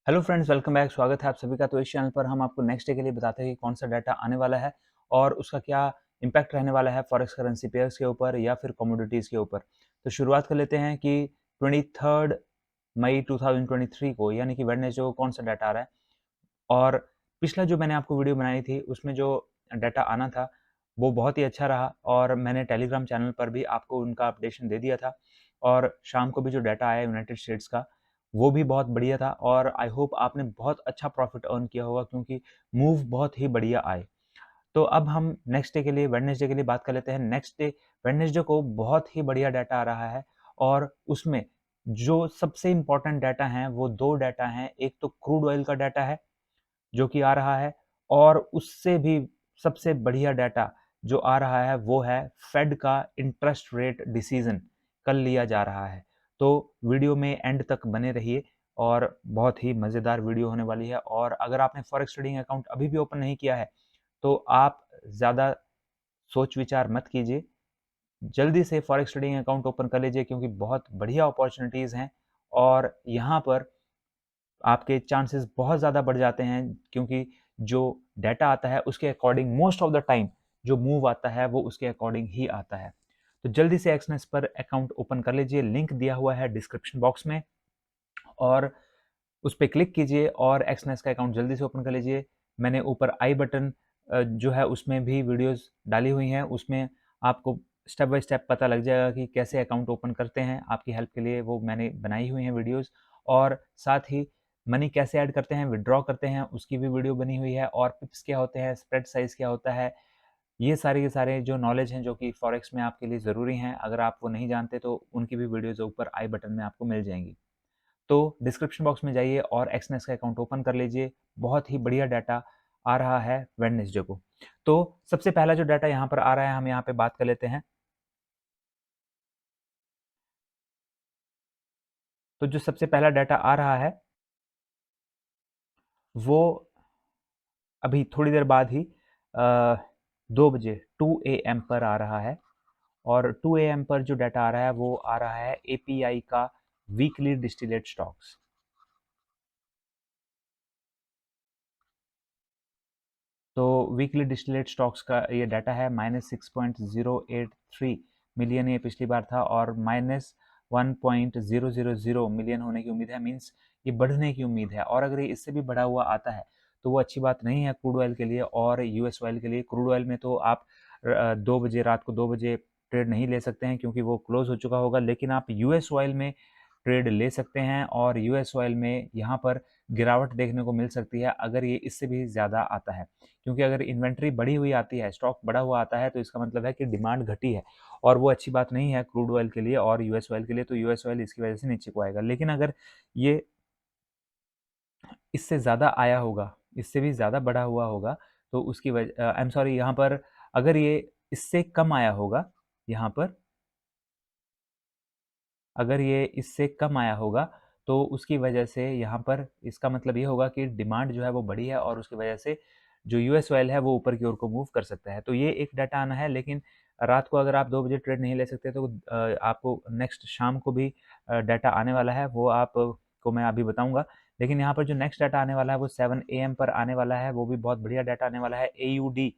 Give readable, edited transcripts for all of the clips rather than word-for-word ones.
Hello friends, welcome back. स्वागत है आप सभी का। तो इस चैनल पर हम आपको नेक्स्ट डे के लिए बताते हैं कि कौन सा डाटा आने वाला है और उसका क्या इम्पैक्ट रहने वाला है फॉरेक्स करेंसी पेयर्स के ऊपर या फिर कमोडिटीज़ के ऊपर। तो शुरुआत कर लेते हैं कि 23 मई 2023 को यानी कि वेडनेसडे को कौन सा डाटा आ रहा है। और पिछला जो मैंने आपको वीडियो बनाई थी उसमें जो डाटा आना था वो बहुत ही अच्छा रहा और मैंने टेलीग्राम चैनल पर भी आपको उनका अपडेशन दे दिया था। और शाम को भी जो डाटा आया यूनाइटेड स्टेट्स का वो भी बहुत बढ़िया था और आई होप आपने बहुत अच्छा प्रॉफिट अर्न किया होगा क्योंकि मूव बहुत ही बढ़िया आए। तो अब हम नेक्स्ट डे के लिए वेडनेसडे के लिए बात कर लेते हैं। नेक्स्ट डे वेडनेसडे को बहुत ही बढ़िया डाटा आ रहा है और उसमें जो सबसे इम्पोर्टेंट डाटा हैं वो दो डाटा हैं। एक तो क्रूड ऑयल का डाटा है जो कि आ रहा है और उससे भी सबसे बढ़िया डाटा जो आ रहा है वो है फेड का इंटरेस्ट रेट डिसीजन कल लिया जा रहा है। तो वीडियो में एंड तक बने रहिए और बहुत ही मज़ेदार वीडियो होने वाली है। और अगर आपने फॉरेक्स ट्रेडिंग अकाउंट अभी भी ओपन नहीं किया है तो आप ज़्यादा सोच विचार मत कीजिए, जल्दी से फॉरेक्स ट्रेडिंग अकाउंट ओपन कर लीजिए क्योंकि बहुत बढ़िया अपॉर्चुनिटीज़ हैं और यहाँ पर आपके चांसेस बहुत ज़्यादा बढ़ जाते हैं क्योंकि जो डाटा आता है उसके according most of the time जो मूव आता है वो उसके अकॉर्डिंग ही आता है। तो जल्दी से एक्सनेस पर अकाउंट ओपन कर लीजिए, लिंक दिया हुआ है डिस्क्रिप्शन बॉक्स में और उस पर क्लिक कीजिए और एक्सनेस का अकाउंट जल्दी से ओपन कर लीजिए। मैंने ऊपर आई बटन जो है उसमें भी वीडियोस डाली हुई हैं, उसमें आपको स्टेप बाय स्टेप पता लग जाएगा कि कैसे अकाउंट ओपन करते हैं। आपकी हेल्प के लिए वो मैंने बनाई हुई हैं वीडियोस और साथ ही मनी कैसे ऐड करते हैं, विड्रॉ करते हैं, उसकी भी वीडियो बनी हुई है और पिप्स क्या होते हैं, स्प्रेड साइज़ क्या होता है। ये सारे के सारे जो नॉलेज हैं जो कि फॉरेक्स में आपके लिए ज़रूरी हैं, अगर आप वो नहीं जानते तो उनकी भी वीडियोज़ ऊपर आई बटन में आपको मिल जाएँगी। तो डिस्क्रिप्शन बॉक्स में जाइए और एक्सनेस का अकाउंट ओपन कर लीजिए। बहुत ही बढ़िया डाटा आ रहा है वेडनेसडे को। तो सबसे पहला जो डाटा यहाँ पर आ रहा है हम यहाँ पे बात कर लेते हैं। तो जो सबसे पहला डाटा आ रहा है वो अभी थोड़ी देर बाद ही 2 बजे 2 AM पर आ रहा है और 2 AM पर जो डाटा आ रहा है वो आ रहा है एपीआई का वीकली डिस्टिलेट स्टॉक्स। तो वीकली डिस्टिलेट स्टॉक्स का ये डाटा है -6.083 मिलियन ये पिछली बार था और -1.000 मिलियन होने की उम्मीद है। मीन्स ये बढ़ने की उम्मीद है और अगर ये इससे भी बढ़ा हुआ आता है तो वो अच्छी बात नहीं है क्रूड ऑयल के लिए और यूएस ऑयल के लिए। क्रूड ऑयल में तो आप 2 बजे रात को 2 बजे ट्रेड नहीं ले सकते हैं क्योंकि वो क्लोज हो चुका होगा, लेकिन आप यूएस ऑयल में ट्रेड ले सकते हैं और यूएस ऑयल में यहाँ पर गिरावट देखने को मिल सकती है अगर ये इससे भी ज़्यादा आता है। क्योंकि अगर इन्वेंट्री बढ़ी हुई आती है, स्टॉक बढ़ा हुआ आता है तो इसका मतलब है कि डिमांड घटी है और वो अच्छी बात नहीं है क्रूड ऑयल के लिए और यूएस ऑयल के लिए। तो यूएस ऑयल इसकी वजह से नीचे को आएगा, लेकिन अगर ये इससे ज़्यादा आया होगा, इससे भी ज़्यादा बढ़ा हुआ होगा तो उसकी वजह आई एम सॉरी, यहाँ पर अगर ये इससे कम आया होगा, यहाँ पर अगर ये इससे कम आया होगा तो उसकी वजह से यहाँ पर इसका मतलब ये होगा कि डिमांड जो है वो बढ़ी है और उसकी वजह से जो यूएस ऑयल है वो ऊपर की ओर को मूव कर सकता है। तो ये एक डाटा आना है, लेकिन रात को अगर आप 2 बजे ट्रेड नहीं ले सकते तो आपको नेक्स्ट शाम को भी डाटा आने वाला है, वो आपको मैं अभी बताऊंगा। लेकिन यहाँ पर जो नेक्स्ट डाटा आने वाला है वो 7 AM पर आने वाला है, वो भी बहुत बढ़िया डाटा आने वाला है। एयूडी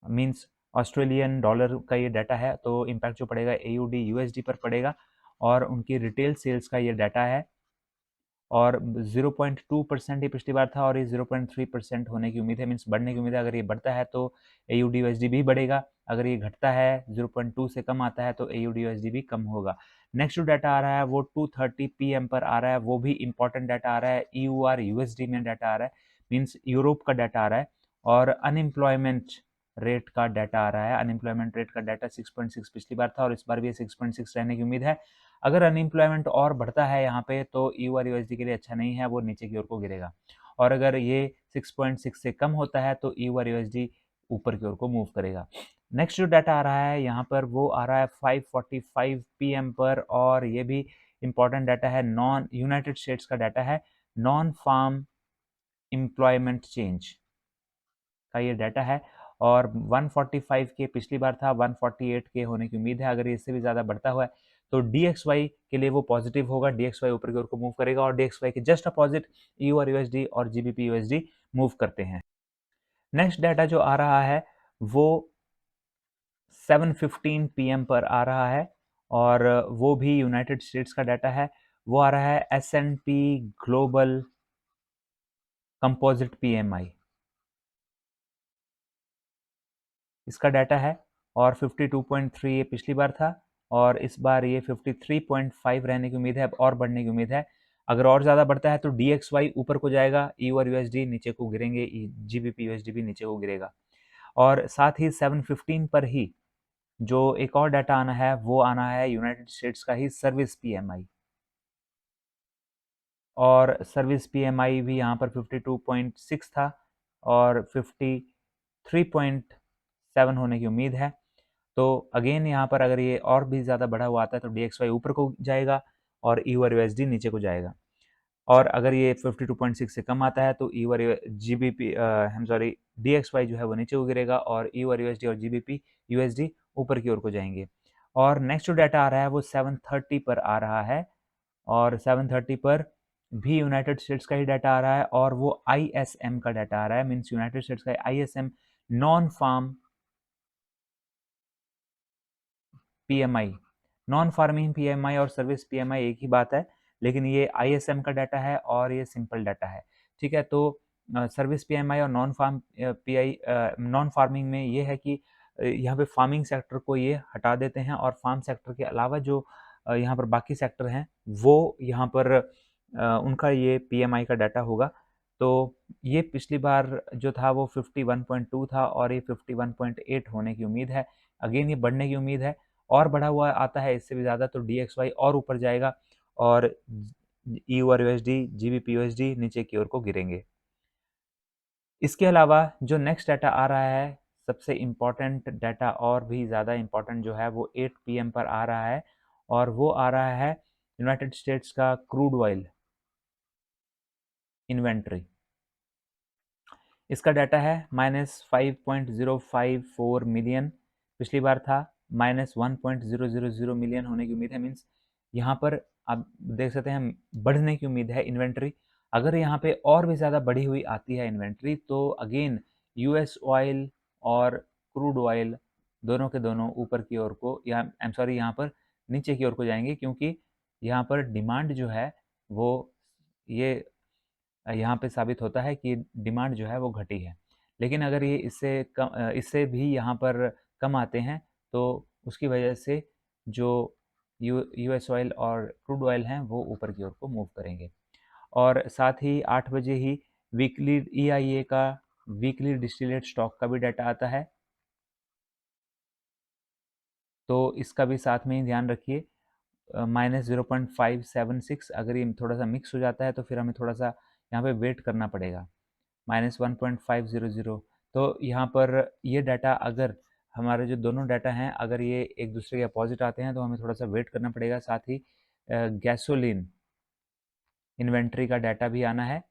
मीन्स ऑस्ट्रेलियन डॉलर का ये डाटा है, तो इम्पैक्ट जो पड़ेगा एयूडी यूएसडी पर पड़ेगा और उनकी रिटेल सेल्स का ये डाटा है और 0.2% ही पिछली बार था और ये 0.3% होने की उम्मीद है। मीन्स बढ़ने की उम्मीद है। अगर ये बढ़ता है तो एयूडी यूएसडी भी बढ़ेगा, अगर ये घटता है 0.2 से कम आता है तो एयूडी यूएसडी भी कम होगा। नेक्स्ट जो डाटा आ रहा है वो 2:30 PM पर आ रहा है, वो भी इंपॉर्टेंट डाटा आ रहा है। ईयूआर यूएसडी में डाटा आ रहा है, मीन्स यूरोप का डाटा आ रहा है और अनएम्प्लॉयमेंट रेट का डाटा आ रहा है। अनएम्प्लॉयमेंट रेट का डाटा 6.6 पिछली बार था और इस बार भी 6.6 रहने की उम्मीद है। अगर अनएम्प्लॉयमेंट और बढ़ता है यहाँ पे तो यू आर यूएसडी के लिए अच्छा नहीं है, वो नीचे की ओर को गिरेगा और अगर ये 6.6 से कम होता है तो यू आर यूएसडी ऊपर की ओर को मूव करेगा। नेक्स्ट जो डाटा आ रहा है यहाँ पर वो आ रहा है 5:45 PM पर और ये भी इंपॉर्टेंट डाटा है। नॉन यूनाइटेड स्टेट्स का डाटा है, नॉन फार्म एम्प्लॉयमेंट चेंज का ये डाटा है और 145 के पिछली बार था, 148 के होने की उम्मीद है। अगर ये इससे भी ज़्यादा बढ़ता हुआ है तो DXY के लिए वो पॉजिटिव होगा, DXY ऊपर की ओर को मूव करेगा और DXY के जस्ट अपोजिट EU और USD और GBP USD मूव करते हैं। नेक्स्ट डाटा जो आ रहा है वो 7:15 PM पर आ रहा है और वो भी यूनाइटेड स्टेट्स का डाटा है। वो आ रहा है S&P ग्लोबल कंपोजिट PMI, इसका डाटा है और 52.3 ये पिछली बार था और इस बार ये 53.5 रहने की उम्मीद है और बढ़ने की उम्मीद है। अगर और ज़्यादा बढ़ता है तो DXY ऊपर को जाएगा, EU और USD नीचे को गिरेंगे, GBP USD भी नीचे को गिरेगा। और साथ ही 7:15 पर ही जो एक और डाटा आना है वो आना है यूनाइटेड स्टेट्स का ही सर्विस PMI, और सर्विस PMI भी यहाँ पर 52.6 था और 53.7 होने की उम्मीद है। तो अगेन यहाँ पर अगर ये और भी ज़्यादा बढ़ा हुआ आता है तो DXY ऊपर को जाएगा और EU और USD नीचे को जाएगा। और अगर ये 52.6 से कम आता है तो EU और GBP DXY जो है वो नीचे को गिरेगा और EU और USD और GBP USD ऊपर की ओर को जाएंगे। और नेक्स्ट जो डाटा आ रहा है वो 7:30 पर आ रहा है और 7:30 पर भी यूनाइटेड स्टेट्स का ही डाटा आ रहा है और वो ISM का डाटा आ रहा है, मीन्स यूनाइटेड स्टेट्स का ISM non farm PMI, non farming PMI और सर्विस PMI एक ही बात है, लेकिन ये ISM का डाटा है और ये सिंपल डाटा है। ठीक है, तो सर्विस PMI और नॉन फार्मिंग में ये है कि यहाँ पे फार्मिंग सेक्टर को ये हटा देते हैं और फार्म सेक्टर के अलावा जो यहाँ पर बाकी सेक्टर हैं वो यहाँ पर उनका ये PMI का डाटा होगा। तो ये पिछली बार जो था वो 51.2 था और ये 51.8 होने की उम्मीद है। अगेन ये बढ़ने की उम्मीद है और बढ़ा हुआ आता है इससे भी ज़्यादा तो DXY और ऊपर जाएगा और EU और USD, GBP USD नीचे की ओर को गिरेंगे। इसके अलावा जो नेक्स्ट डाटा आ रहा है, सबसे इम्पॉर्टेंट डाटा और भी ज़्यादा इम्पॉर्टेंट जो है वो 8 PM पर आ रहा है और वो आ रहा है यूनाइटेड स्टेट्स का क्रूड ऑयल इन्वेंट्री। इसका डाटा है -5.054 मिलियन, पिछली बार था -1.000 मिलियन होने की उम्मीद है। मीन्स यहाँ पर आप देख सकते हैं बढ़ने की उम्मीद है इन्वेंट्री। अगर यहाँ पे और भी ज़्यादा बढ़ी हुई आती है इन्वेंट्री तो अगेन US ऑयल और क्रूड ऑयल दोनों के दोनों ऊपर की ओर को या आई एम सॉरी यहाँ पर नीचे की ओर को जाएंगे, क्योंकि यहाँ पर डिमांड जो है वो ये यहाँ पे साबित होता है कि डिमांड जो है वो घटी है। लेकिन अगर ये इससे भी यहाँ पर कम आते हैं तो उसकी वजह से जो US ऑयल और क्रूड ऑयल हैं वो ऊपर की ओर को मूव करेंगे। और साथ ही 8 बजे ही वीकली EIA का वीकली डिस्टिलेट स्टॉक का भी डाटा आता है, तो इसका भी साथ में ही ध्यान रखिए। -0.576 अगर ये थोड़ा सा मिक्स हो जाता है तो फिर हमें थोड़ा सा यहाँ पे वेट करना पड़ेगा। -1.500, तो यहाँ पर ये डाटा अगर हमारे जो दोनों डाटा हैं अगर ये एक दूसरे के अपोजिट आते हैं तो हमें थोड़ा सा वेट करना पड़ेगा। साथ ही गैसोलीन इन्वेंट्री का डाटा भी आना है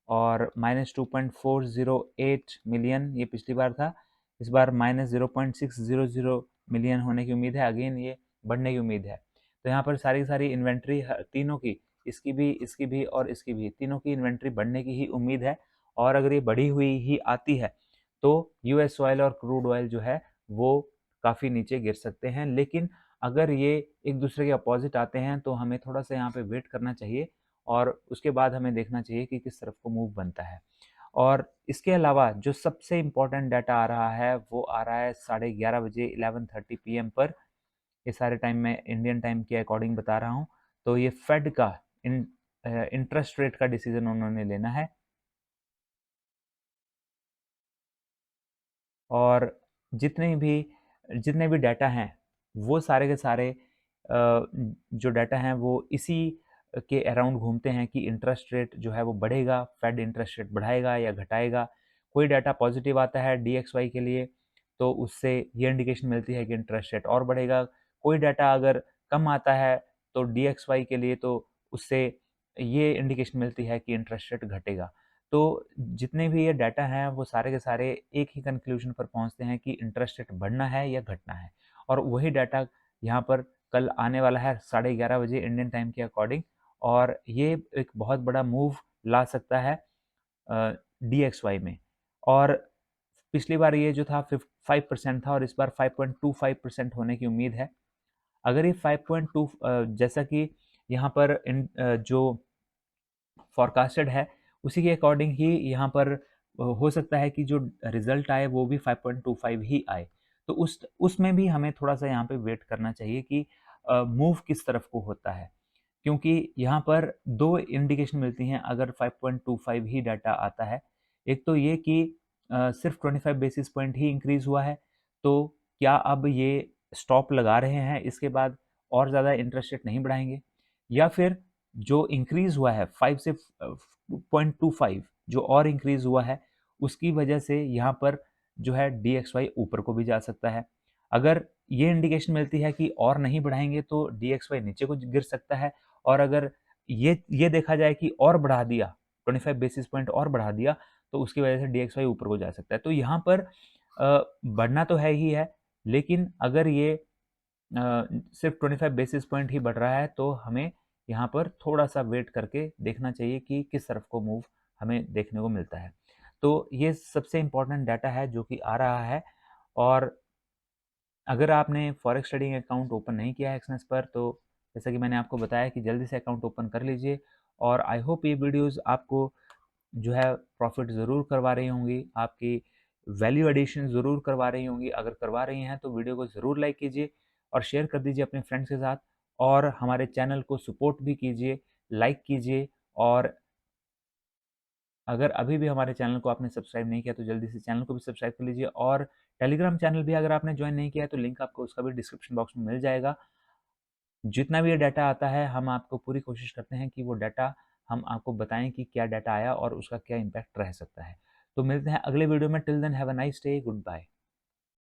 और -2.408 मिलियन ये पिछली बार था, इस बार -0.600 मिलियन होने की उम्मीद है। अगेन ये बढ़ने की उम्मीद है। तो यहाँ पर सारी सारी इन्वेंट्री तीनों की, इसकी भी और इसकी भी, तीनों की इन्वेंट्री बढ़ने की ही उम्मीद है। और अगर ये बढ़ी हुई ही आती है तो US ऑयल और क्रूड ऑयल जो है वो काफ़ी नीचे गिर सकते हैं। लेकिन अगर ये एक दूसरे के अपोजिट आते हैं तो हमें थोड़ा सा यहाँ पे वेट करना चाहिए और उसके बाद हमें देखना चाहिए कि किस तरफ को मूव बनता है। और इसके अलावा जो सबसे इम्पोर्टेंट डाटा आ रहा है वो आ रहा है 11:30 बजे 11:30 PM पर। ये सारे टाइम मैं इंडियन टाइम के अकॉर्डिंग बता रहा हूँ। तो ये फेड का इंटरेस्ट रेट का डिसीजन उन्होंने लेना है और जितने भी डाटा हैं वो सारे के सारे जो डाटा हैं वो इसी के अराउंड घूमते हैं कि इंटरेस्ट रेट जो है वो बढ़ेगा, फेड इंटरेस्ट रेट बढ़ाएगा या घटाएगा। कोई डाटा पॉजिटिव आता है DXY के लिए तो उससे ये इंडिकेशन मिलती है कि इंटरेस्ट रेट और बढ़ेगा। कोई डाटा अगर कम आता है तो DXY के लिए तो उससे ये इंडिकेशन मिलती है कि इंटरेस्ट रेट घटेगा। तो जितने भी ये डाटा हैं वो सारे के सारे एक ही कंक्लूजन पर पहुंचते हैं कि इंटरेस्ट रेट बढ़ना है या घटना है और वही डाटा यहाँ पर कल आने वाला है 11:30 बजे इंडियन टाइम के अकॉर्डिंग, और ये एक बहुत बड़ा मूव ला सकता है DXY में। और पिछली बार ये जो था 5% था और इस बार 5.25% होने की उम्मीद है। अगर ये 5.2 जैसा कि यहाँ पर जो फोरकास्टेड है उसी के अकॉर्डिंग ही यहाँ पर हो सकता है कि जो रिजल्ट आए वो भी 5.25 ही आए। तो उसमें भी हमें थोड़ा सा यहाँ पे वेट करना चाहिए कि मूव किस तरफ को होता है, क्योंकि यहाँ पर दो इंडिकेशन मिलती हैं अगर 5.25 ही डाटा आता है। एक तो ये कि सिर्फ 25 बेसिस पॉइंट ही इंक्रीज हुआ है, तो क्या अब ये स्टॉप लगा रहे हैं, इसके बाद और ज़्यादा इंटरेस्ट रेट नहीं बढ़ाएंगे, या फिर जो इंक्रीज हुआ है 5 से 0.25 जो और इंक्रीज हुआ है उसकी वजह से यहाँ पर जो है DXY ऊपर को भी जा सकता है। अगर ये इंडिकेशन मिलती है कि और नहीं बढ़ाएंगे तो DXY नीचे को गिर सकता है, और अगर ये देखा जाए कि और बढ़ा दिया 25 बेसिस पॉइंट और बढ़ा दिया तो उसकी वजह से DXY ऊपर को जा सकता है। तो यहाँ पर बढ़ना तो है ही है, लेकिन अगर ये सिर्फ 25 बेसिस पॉइंट ही बढ़ रहा है तो हमें यहाँ पर थोड़ा सा वेट करके देखना चाहिए कि किस तरफ को मूव हमें देखने को मिलता है। तो ये सबसे इम्पोर्टेंट डाटा है जो कि आ रहा है। और अगर आपने फॉरेक्स ट्रेडिंग अकाउंट ओपन नहीं किया है एक्सनेस पर, तो जैसा कि मैंने आपको बताया कि जल्दी से अकाउंट ओपन कर लीजिए। और आई होप ये वीडियोस आपको जो है प्रॉफिट ज़रूर करवा रही होंगी, आपकी वैल्यू एडिशन ज़रूर करवा रही होंगी। अगर करवा रही हैं तो वीडियो को ज़रूर लाइक कीजिए और शेयर कर दीजिए अपने फ्रेंड्स के साथ, और हमारे चैनल को सपोर्ट भी कीजिए, लाइक कीजिए। और अगर अभी भी हमारे चैनल को आपने सब्सक्राइब नहीं किया तो जल्दी से चैनल को भी सब्सक्राइब कर लीजिए, और टेलीग्राम चैनल भी अगर आपने ज्वाइन नहीं किया है तो लिंक आपको उसका भी डिस्क्रिप्शन बॉक्स में मिल जाएगा। जितना भी ये डाटा आता है हम आपको पूरी कोशिश करते हैं कि वो डाटा हम आपको बताएं कि क्या डाटा आया और उसका क्या इम्पैक्ट रह सकता है। तो मिलते हैं अगले वीडियो में। Till then have a nice day, good bye.